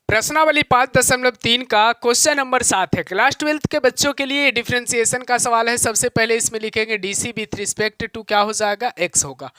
प्रश्नावली 5.3 का question number 7 है। क्लास 12 के बच्चों के लिए डिफरेंशिएशन का सवाल है। सबसे पहले इसमें लिखेंगे डीसी विथ रिस्पेक्ट टू क्या हो जाएगा, एक्स होगा।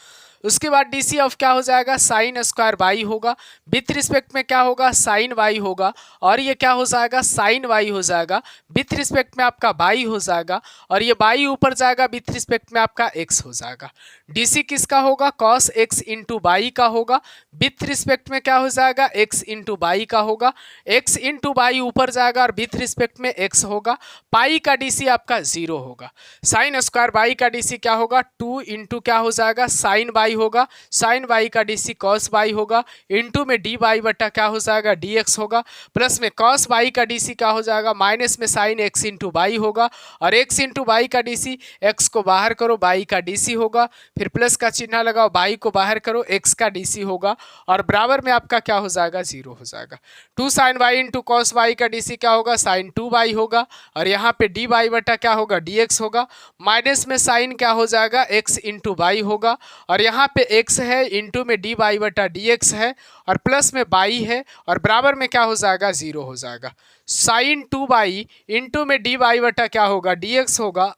उसके बाद डीसी ऑफ क्या हो जाएगा, साइन स्क्वायर वाई होगा। विथ रिस्पेक्ट में क्या होगा, साइन वाई होगा। और ये क्या हो जाएगा, साइन वाई हो जाएगा। विथ रिस्पेक्ट में आपका वाई हो जाएगा और ये वाई ऊपर जाएगा, विथ रिस्पेक्ट में आपका एक्स हो जाएगा। डीसी किसका होगा, कॉस एक्स इंटू वाई का होगा। विथ रिस्पेक्ट में क्या हो जाएगा, एक्स इंटू वाई का होगा। एक्स इंटू वाई ऊपर जाएगा और विथ रिस्पेक्ट में एक्स होगा। पाई का डीसी आपका 0 होगा। साइन स्क्वायर वाई का डीसी क्या होगा, 2 इंटू क्या हो जाएगा, साइन वाई होगा। साइन वाई का डीसी कॉस वाई होगा। इंटू में डी वाई बटा क्या हो जाएगा, डी एक्स होगा। प्लस में कॉस वाई का डीसी क्या हो जाएगा, माइनस में साइन एक्स इंटू वाई होगा। और एक्स इंटू वाई का डीसी, एक्स को बाहर करो वाई का डीसी होगा। फिर प्लस का चिन्ह लगाओ, वाई को बाहर करो एक्स का डीसी होगा। और बराबर में आपका क्या हो जाएगा, 0 हो जाएगा। 2 sine y into cos y का डीसी क्या होगा, साइन 2 वाई होगा। और यहाँ पे डी वाई बटा क्या होगा, डी एक्स होगा। माइनस में साइन क्या हो जाएगा, एक्स इंटू वाई होगा। और यहाँ पे एक्स है, इंटू में डी वाई बटा डी एक्स है और प्लस में वाई है और बराबर में क्या हो जाएगा, 0 हो जाएगा। साइन 2 वाई इंटू में डी वाई बटा क्या होगा, डी एक्स होगा।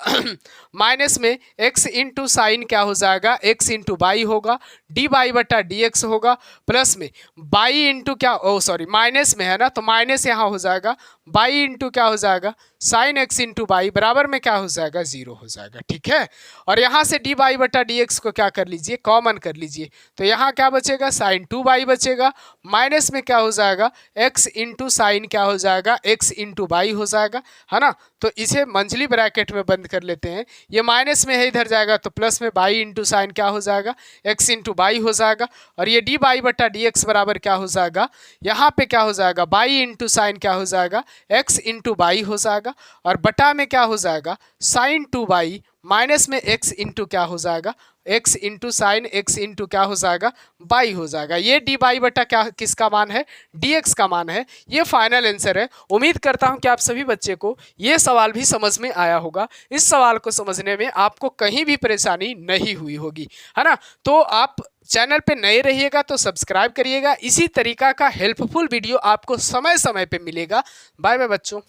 माइनस में एक्स इंटू साइन क्या हो जाएगा, एक्स इंटू वाई होगा। डी वाई बटा डी एक्स होगा। प्लस में वाई इंटू क्या, ओ सॉरी माइनस में है ना, तो माइनस यहाँ हो जाएगा। वाई इंटू क्या हो जाएगा, साइन एक्स इंटू वाई बराबर में क्या हो जाएगा, 0 हो जाएगा। ठीक है। और यहाँ से डी वाई बटा डी एक्स को क्या कर लीजिए, कॉमन कर लीजिए। तो यहाँ क्या बचेगा, साइन 2 वाई बचेगा। माइनस में क्या हो जाएगा, एक्स इंटू साइन क्या हो जाएगा, एक्स इंटू वाई हो जाएगा, है ना। तो इसे मंझली ब्रैकेट में बंद कर लेते हैं। ये माइनस में है, इधर जाएगा तो प्लस में वाई इंटू साइन क्या हो जाएगा, एक्स इंटू वाई हो जाएगा। और ये डी वाई बटा डी एक्स बराबर क्या हो जाएगा, यहाँ पे क्या हो जाएगा, वाई इंटू साइन क्या हो जाएगा, एक्स इंटू वाई हो जाएगा। और बटा में क्या हो जाएगा, साइन 2 वाई माइनस में एक्स इंटू क्या हो जाएगा, x into sine x into क्या हो जाएगा, वाई हो जाएगा। ये डी वाई बटा क्या किसका मान है, डी एक्स का मान है। ये फाइनल आंसर है। उम्मीद करता हूं कि आप सभी बच्चे को ये सवाल भी समझ में आया होगा। इस सवाल को समझने में आपको कहीं भी परेशानी नहीं हुई होगी, है ना। तो आप चैनल पे नए रहिएगा तो सब्सक्राइब करिएगा। इसी तरीका का हेल्पफुल वीडियो आपको समय समय पे मिलेगा। बाय बाय बच्चों।